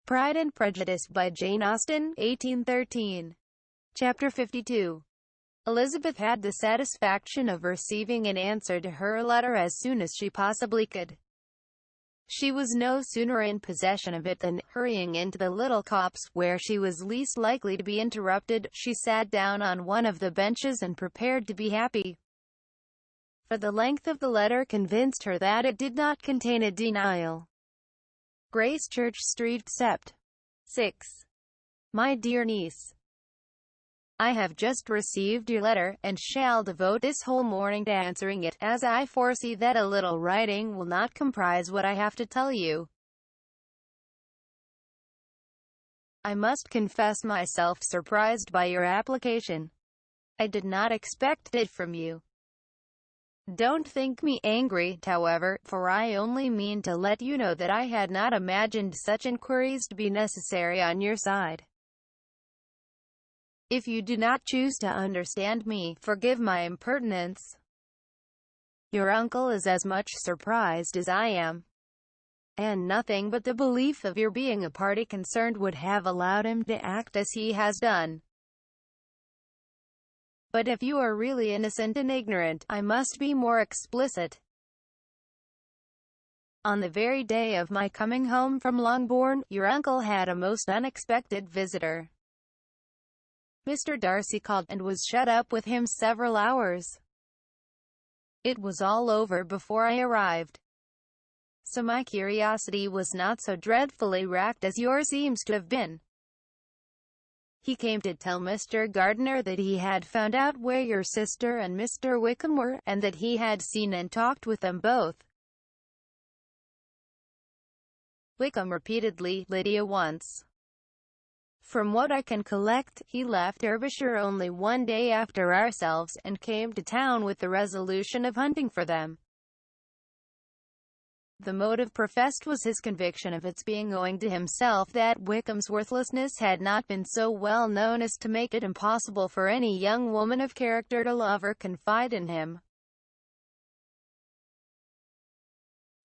Pride and Prejudice by Jane Austen, 1813. Chapter 52. Elizabeth had the satisfaction of receiving an answer to her letter as soon as she possibly could. She was no sooner in possession of it than, hurrying into the little copse, where she was least likely to be interrupted, she sat down on one of the benches and prepared to be happy. For the length of the letter convinced her that it did not contain a denial. Gracechurch Street, Sept. 6. My dear niece, I have just received your letter, and shall devote this whole morning to answering it, as I foresee that a little writing will not comprise what I have to tell you. I must confess myself surprised by your application. I did not expect it from you. Don't think me angry, however, for I only mean to let you know that I had not imagined such inquiries to be necessary on your side. If you do not choose to understand me, forgive my impertinence. Your uncle is as much surprised as I am, and nothing but the belief of your being a party concerned would have allowed him to act as he has done. But if you are really innocent and ignorant, I must be more explicit. On the very day of my coming home from Longbourn, your uncle had a most unexpected visitor. Mr. Darcy called, and was shut up with him several hours. It was all over before I arrived, so my curiosity was not so dreadfully racked as yours seems to have been. He came to tell Mr. Gardiner that he had found out where your sister and Mr. Wickham were, and that he had seen and talked with them both. Wickham repeatedly, Lydia once. From what I can collect, he left Derbyshire only one day after ourselves, and came to town with the resolution of hunting for them. The motive professed was his conviction of its being owing to himself that Wickham's worthlessness had not been so well known as to make it impossible for any young woman of character to love or confide in him.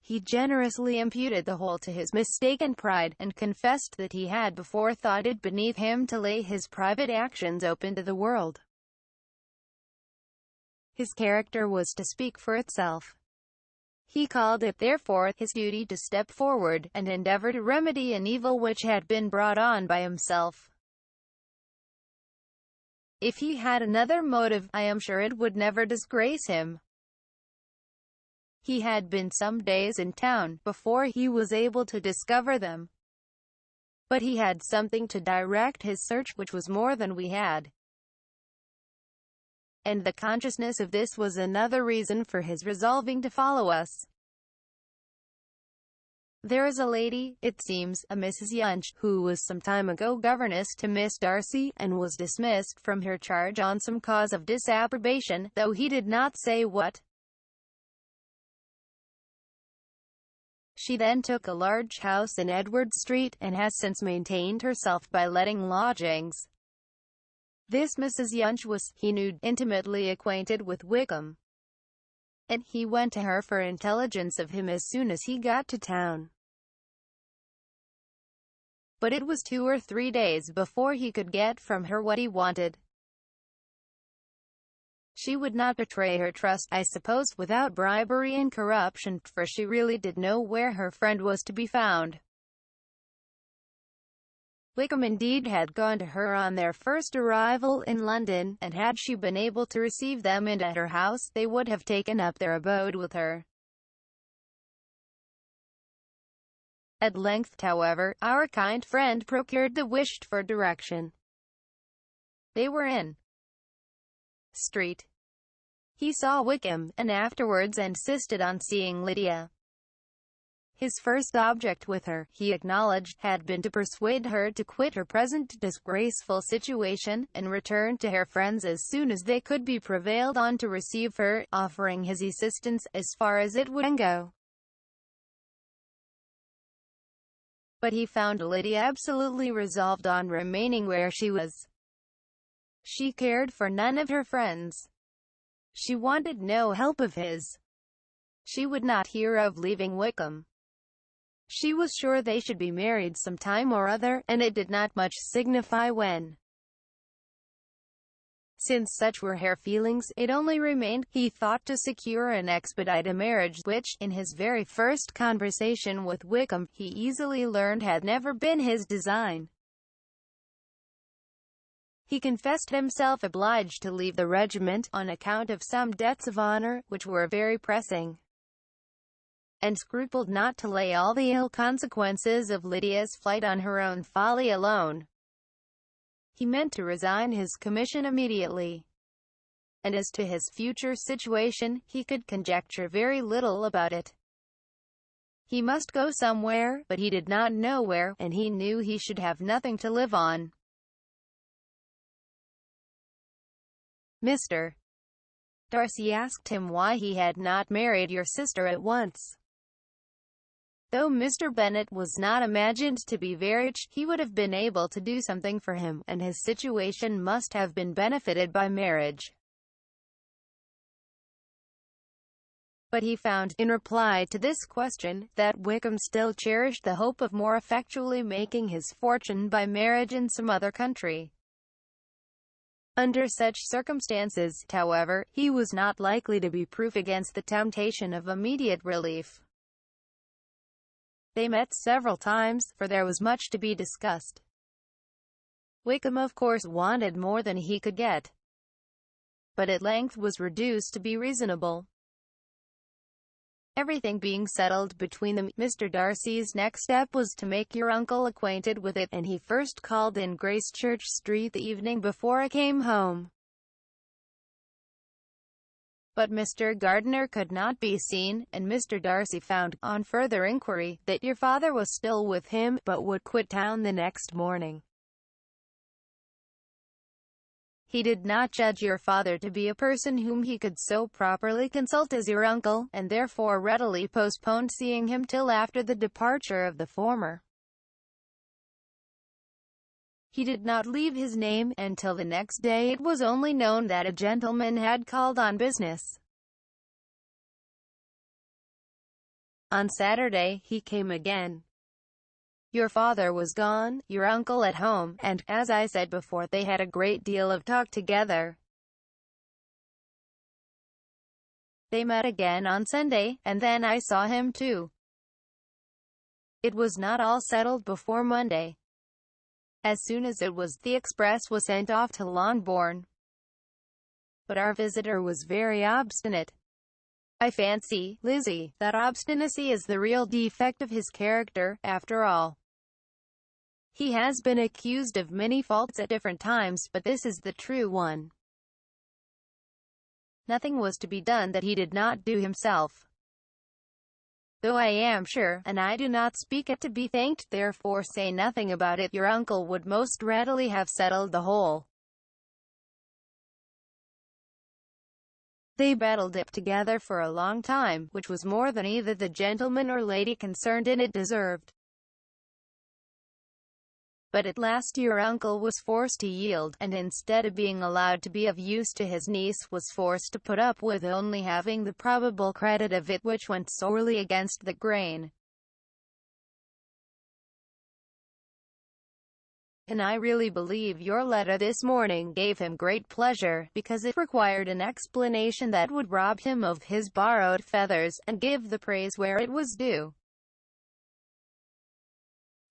He generously imputed the whole to his mistaken pride, and confessed that he had before thought it beneath him to lay his private actions open to the world. His character was to speak for itself. He called it, therefore, his duty to step forward, and endeavor to remedy an evil which had been brought on by himself. If he had another motive, I am sure it would never disgrace him. He had been some days in town, before he was able to discover them. But he had something to direct his search which was more than we had. And the consciousness of this was another reason for his resolving to follow us. There is a lady, it seems, a Mrs. Yunch, who was some time ago governess to Miss Darcy, and was dismissed from her charge on some cause of disapprobation, though he did not say what. She then took a large house in Edward Street, and has since maintained herself by letting lodgings. This Mrs. Yunch was, he knew, intimately acquainted with Wickham, and he went to her for intelligence of him as soon as he got to town. But it was 2 or 3 days before he could get from her what he wanted. She would not betray her trust, I suppose, without bribery and corruption, for she really did know where her friend was to be found. Wickham indeed had gone to her on their first arrival in London, and had she been able to receive them in at her house, they would have taken up their abode with her. At length, however, our kind friend procured the wished-for direction. They were in Street. He saw Wickham, and afterwards insisted on seeing Lydia. His first object with her, he acknowledged, had been to persuade her to quit her present disgraceful situation, and return to her friends as soon as they could be prevailed on to receive her, offering his assistance, as far as it would go. But he found Lydia absolutely resolved on remaining where she was. She cared for none of her friends. She wanted no help of his. She would not hear of leaving Wickham. She was sure they should be married some time or other, and it did not much signify when. Since such were her feelings, it only remained, he thought, to secure and expedite a marriage, which, in his very first conversation with Wickham, he easily learned had never been his design. He confessed himself obliged to leave the regiment, on account of some debts of honor, which were very pressing, and scrupled not to lay all the ill consequences of Lydia's flight on her own folly alone. He meant to resign his commission immediately, and as to his future situation, he could conjecture very little about it. He must go somewhere, but he did not know where, and he knew he should have nothing to live on. Mr. Darcy asked him why he had not married your sister at once. Though Mr. Bennet was not imagined to be very rich, he would have been able to do something for him, and his situation must have been benefited by marriage. But he found, in reply to this question, that Wickham still cherished the hope of more effectually making his fortune by marriage in some other country. Under such circumstances, however, he was not likely to be proof against the temptation of immediate relief. They met several times, for there was much to be discussed. Wickham of course wanted more than he could get, but at length was reduced to be reasonable. Everything being settled between them, Mr. Darcy's next step was to make your uncle acquainted with it, and he first called in Gracechurch Street the evening before I came home. But Mr. Gardiner could not be seen, and Mr. Darcy found, on further inquiry, that your father was still with him, but would quit town the next morning. He did not judge your father to be a person whom he could so properly consult as your uncle, and therefore readily postponed seeing him till after the departure of the former. He did not leave his name, and till the next day it was only known that a gentleman had called on business. On Saturday, he came again. Your father was gone, your uncle at home, and, as I said before, they had a great deal of talk together. They met again on Sunday, and then I saw him too. It was not all settled before Monday. As soon as it was, the express was sent off to Longbourn. But our visitor was very obstinate. I fancy, Lizzie, that obstinacy is the real defect of his character, after all. He has been accused of many faults at different times, but this is the true one. Nothing was to be done that he did not do himself. Though I am sure, and I do not speak it to be thanked, therefore say nothing about it, your uncle would most readily have settled the whole. They battled it together for a long time, which was more than either the gentleman or lady concerned in it deserved. But at last your uncle was forced to yield, and instead of being allowed to be of use to his niece, was forced to put up with only having the probable credit of it, which went sorely against the grain. And I really believe your letter this morning gave him great pleasure, because it required an explanation that would rob him of his borrowed feathers, and give the praise where it was due.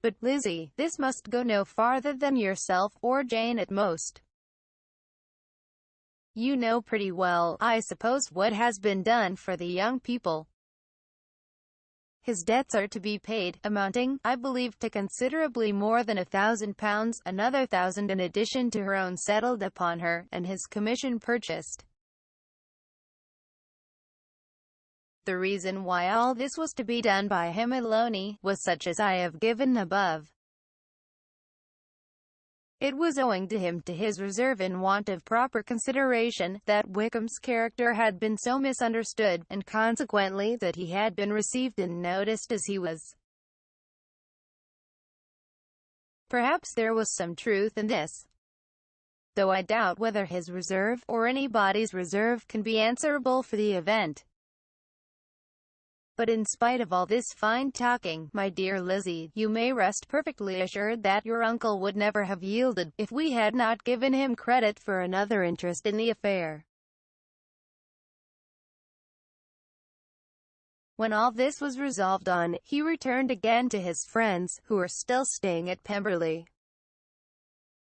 But, Lizzie, this must go no farther than yourself, or Jane at most. You know pretty well, I suppose, what has been done for the young people. His debts are to be paid, amounting, I believe, to considerably more than £1,000, another 1,000 in addition to her own settled upon her, and his commission purchased. The reason why all this was to be done by him alone was such as I have given above. It was owing to him, to his reserve and want of proper consideration, that Wickham's character had been so misunderstood, and consequently that he had been received and noticed as he was. Perhaps there was some truth in this, though I doubt whether his reserve, or anybody's reserve, can be answerable for the event. But in spite of all this fine talking, my dear Lizzie, you may rest perfectly assured that your uncle would never have yielded, if we had not given him credit for another interest in the affair. When all this was resolved on, he returned again to his friends, who were still staying at Pemberley.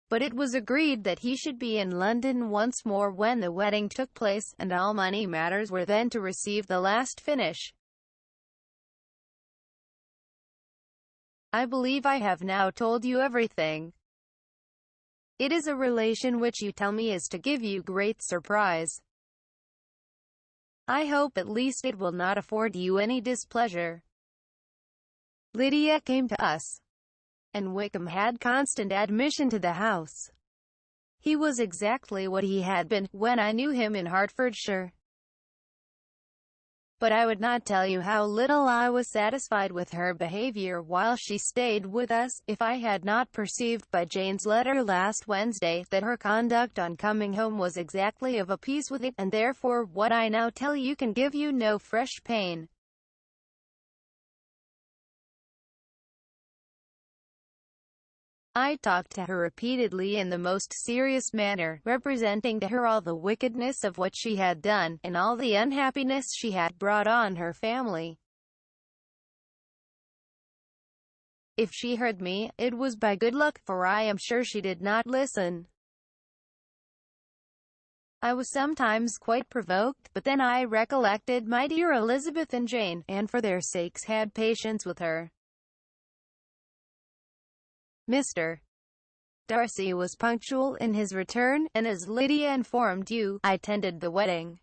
But it was agreed that he should be in London once more when the wedding took place, and all money matters were then to receive the last finish. I believe I have now told you everything. It is a relation which you tell me is to give you great surprise. I hope at least it will not afford you any displeasure. Lydia came to us, and Wickham had constant admission to the house. He was exactly what he had been, when I knew him in Hertfordshire. But I would not tell you how little I was satisfied with her behaviour while she stayed with us, if I had not perceived by Jane's letter last Wednesday, that her conduct on coming home was exactly of a piece with it, and therefore what I now tell you can give you no fresh pain. I talked to her repeatedly in the most serious manner, representing to her all the wickedness of what she had done, and all the unhappiness she had brought on her family. If she heard me, it was by good luck, for I am sure she did not listen. I was sometimes quite provoked, but then I recollected my dear Elizabeth and Jane, and for their sakes had patience with her. Mr. Darcy was punctual in his return, and as Lydia informed you, I attended the wedding.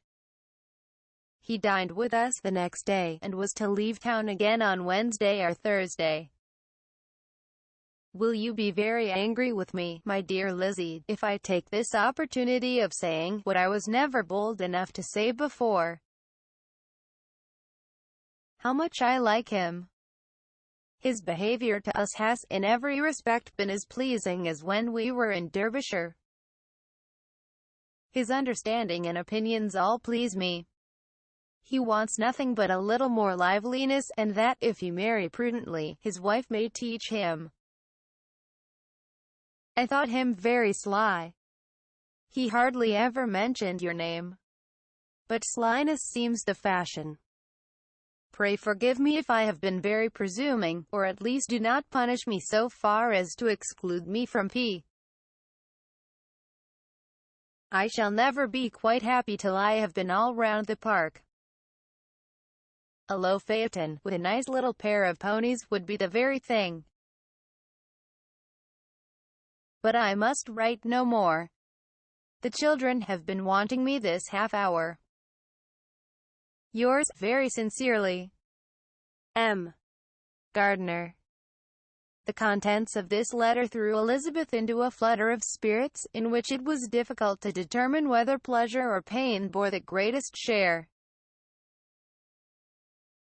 He dined with us the next day, and was to leave town again on Wednesday or Thursday. Will you be very angry with me, my dear Lizzie, if I take this opportunity of saying what I was never bold enough to say before? How much I like him. His behaviour to us has, in every respect, been as pleasing as when we were in Derbyshire. His understanding and opinions all please me. He wants nothing but a little more liveliness, and that, if he marry prudently, his wife may teach him. I thought him very sly. He hardly ever mentioned your name. But slyness seems the fashion. Pray forgive me if I have been very presuming, or at least do not punish me so far as to exclude me from P. I shall never be quite happy till I have been all round the park. A low phaeton, with a nice little pair of ponies, would be the very thing. But I must write no more. The children have been wanting me this half-hour. Yours, very sincerely, M. Gardiner. The contents of this letter threw Elizabeth into a flutter of spirits, in which it was difficult to determine whether pleasure or pain bore the greatest share.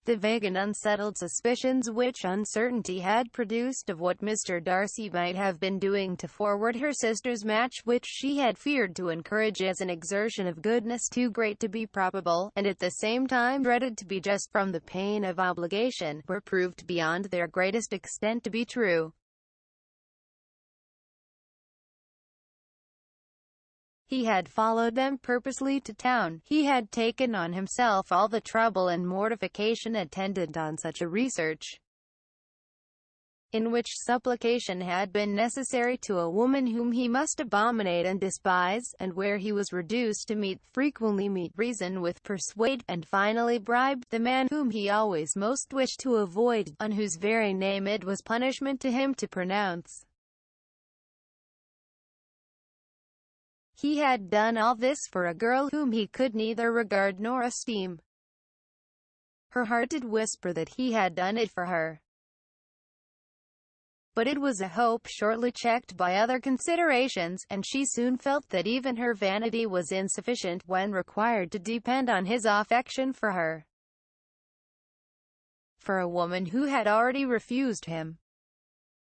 The vague and unsettled suspicions which uncertainty had produced of what Mr. Darcy might have been doing to forward her sister's match, which she had feared to encourage as an exertion of goodness too great to be probable, and at the same time dreaded to be just from the pain of obligation, were proved beyond their greatest extent to be true. He had followed them purposely to town. He had taken on himself all the trouble and mortification attendant on such a research, in which supplication had been necessary to a woman whom he must abominate and despise, and where he was reduced to frequently meet reason with persuade, and finally bribe, the man whom he always most wished to avoid, on whose very name it was punishment to him to pronounce. He had done all this for a girl whom he could neither regard nor esteem. Her heart did whisper that he had done it for her. But it was a hope shortly checked by other considerations, and she soon felt that even her vanity was insufficient when required to depend on his affection for her. For a woman who had already refused him,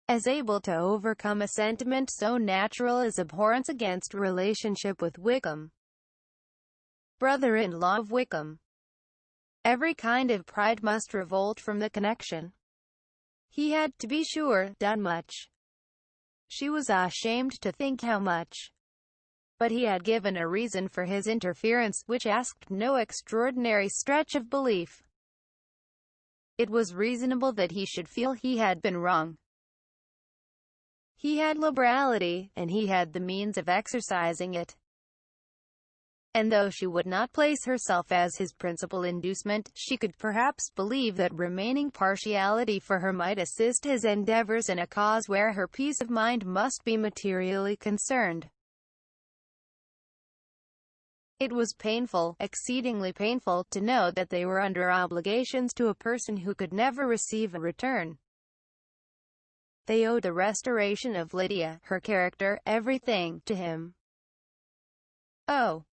as able to overcome a sentiment so natural as abhorrence against relationship with Wickham, brother-in-law of Wickham, Every kind of pride must revolt from the connection. He had, to be sure, done much. She was ashamed to think how much. But he had given a reason for his interference, which asked no extraordinary stretch of belief. It was reasonable that he should feel he had been wrong. He had liberality, and he had the means of exercising it. And though she would not place herself as his principal inducement, she could perhaps believe that remaining partiality for her might assist his endeavors in a cause where her peace of mind must be materially concerned. It was painful, exceedingly painful, to know that they were under obligations to a person who could never receive a return. They owed the restoration of Lydia, her character, everything, to him. Oh,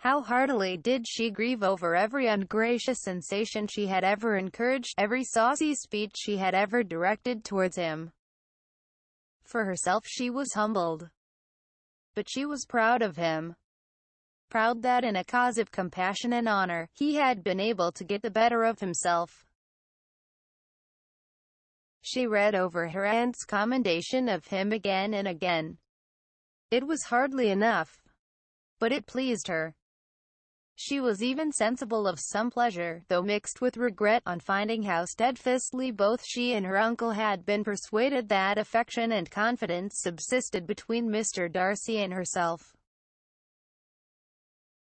how heartily did she grieve over every ungracious sensation she had ever encouraged, every saucy speech she had ever directed towards him. For herself she was humbled. But she was proud of him. Proud that in a cause of compassion and honor, he had been able to get the better of himself. She read over her aunt's commendation of him again and again. It was hardly enough, but it pleased her. She was even sensible of some pleasure, though mixed with regret, on finding how steadfastly both she and her uncle had been persuaded that affection and confidence subsisted between Mr. Darcy and herself.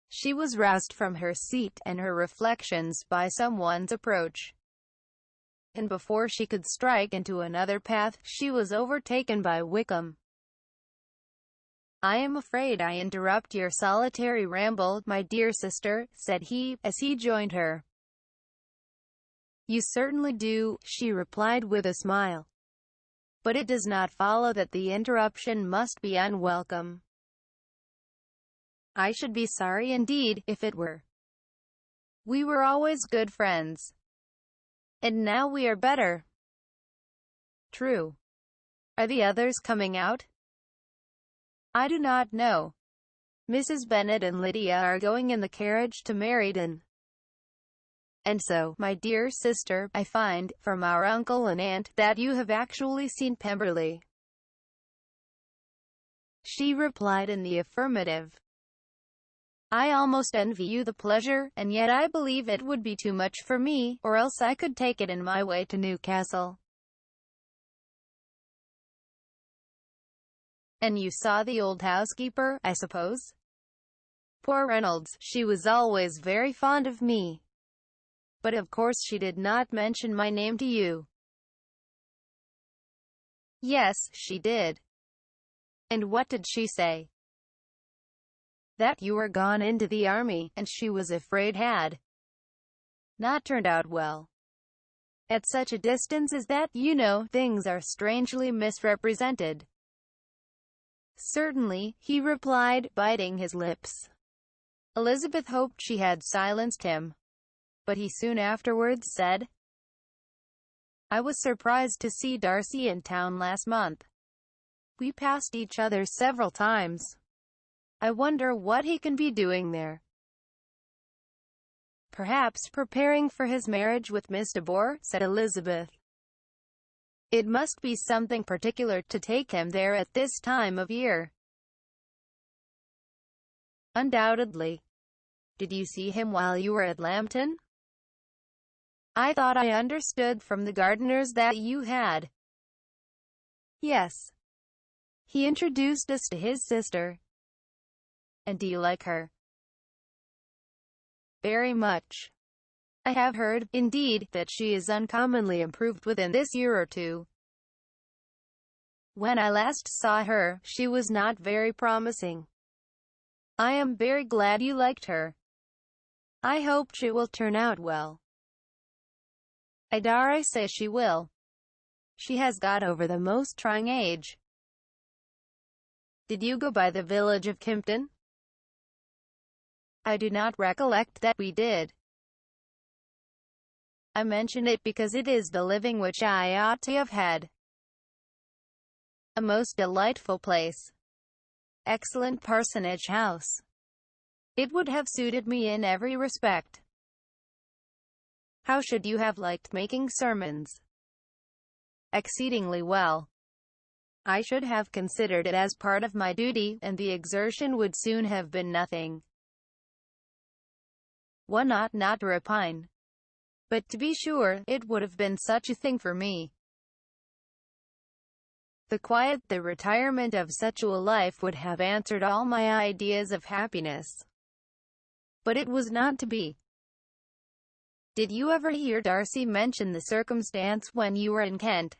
She was roused from her seat and her reflections by someone's approach. And before she could strike into another path, she was overtaken by Wickham. "I am afraid I interrupt your solitary ramble, my dear sister," said he, as he joined her. "You certainly do," she replied with a smile. "But it does not follow that the interruption must be unwelcome. I should be sorry indeed, if it were. We were always good friends. And now we are better." "True. Are the others coming out?" "I do not know. Mrs. Bennet and Lydia are going in the carriage to Meriden. And so, my dear sister, I find, from our uncle and aunt, that you have actually seen Pemberley." She replied in the affirmative. "I almost envy you the pleasure, and yet I believe it would be too much for me, or else I could take it in my way to Newcastle." "And you saw the old housekeeper, I suppose?" "Poor Reynolds, she was always very fond of me. But of course she did not mention my name to you." "Yes, she did." "And what did she say?" "That you were gone into the army, and she was afraid had not turned out well. At such a distance as that, you know, things are strangely misrepresented." "Certainly," he replied, biting his lips. Elizabeth hoped she had silenced him. But he soon afterwards said, "I was surprised to see Darcy in town last month. We passed each other several times. I wonder what he can be doing there." "Perhaps preparing for his marriage with Miss de Bourgh," said Elizabeth. "It must be something particular to take him there at this time of year." "Undoubtedly. Did you see him while you were at Lambton?" "I thought I understood from the gardeners that you had." "Yes. He introduced us to his sister." "And do you like her?" "Very much. I have heard, indeed, that she is uncommonly improved within this year or two. When I last saw her, she was not very promising." "I am very glad you liked her. I hope she will turn out well." "I dare say she will. She has got over the most trying age." "Did you go by the village of Kimpton?" "I do not recollect that we did. I mention it because it is the living which I ought to have had. A most delightful place. Excellent parsonage house. It would have suited me in every respect." How should you have liked making sermons? Exceedingly well. I should have considered it as part of my duty, and the exertion would soon have been nothing. One ought not to repine. But to be sure, it would have been such a thing for me. The quiet, the retirement of such a life would have answered all my ideas of happiness. But it was not to be. Did you ever hear Darcy mention the circumstance when you were in Kent?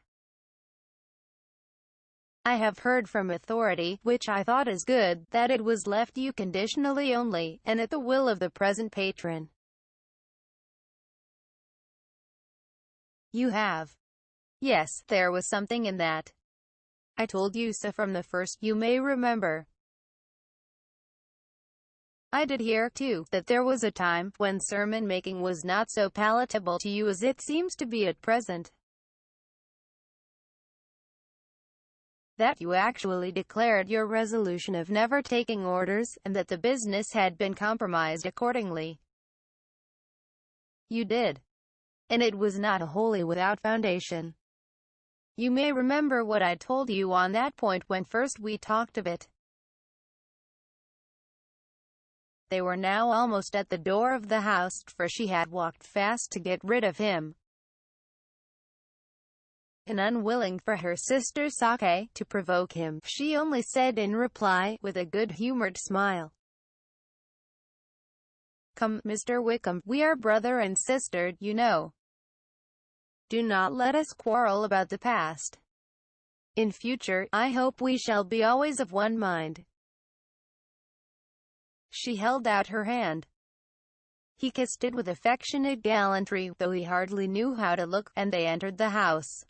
I have heard from authority, which I thought is good, that it was left you conditionally only, and at the will of the present patron. You have. Yes, there was something in that. I told you so from the first, you may remember. I did hear, too, that there was a time when sermon-making was not so palatable to you as it seems to be at present. That you actually declared your resolution of never taking orders, and that the business had been compromised accordingly. You did. And it was not wholly without foundation. You may remember what I told you on that point when first we talked of it. They were now almost at the door of the house, for she had walked fast to get rid of him. And unwilling for her sister's sake to provoke him, she only said in reply, with a good-humoured smile, "Come, Mr. Wickham, we are brother and sister, you know. Do not let us quarrel about the past. In future, I hope we shall be always of one mind." She held out her hand. He kissed it with affectionate gallantry, though he hardly knew how to look, and they entered the house.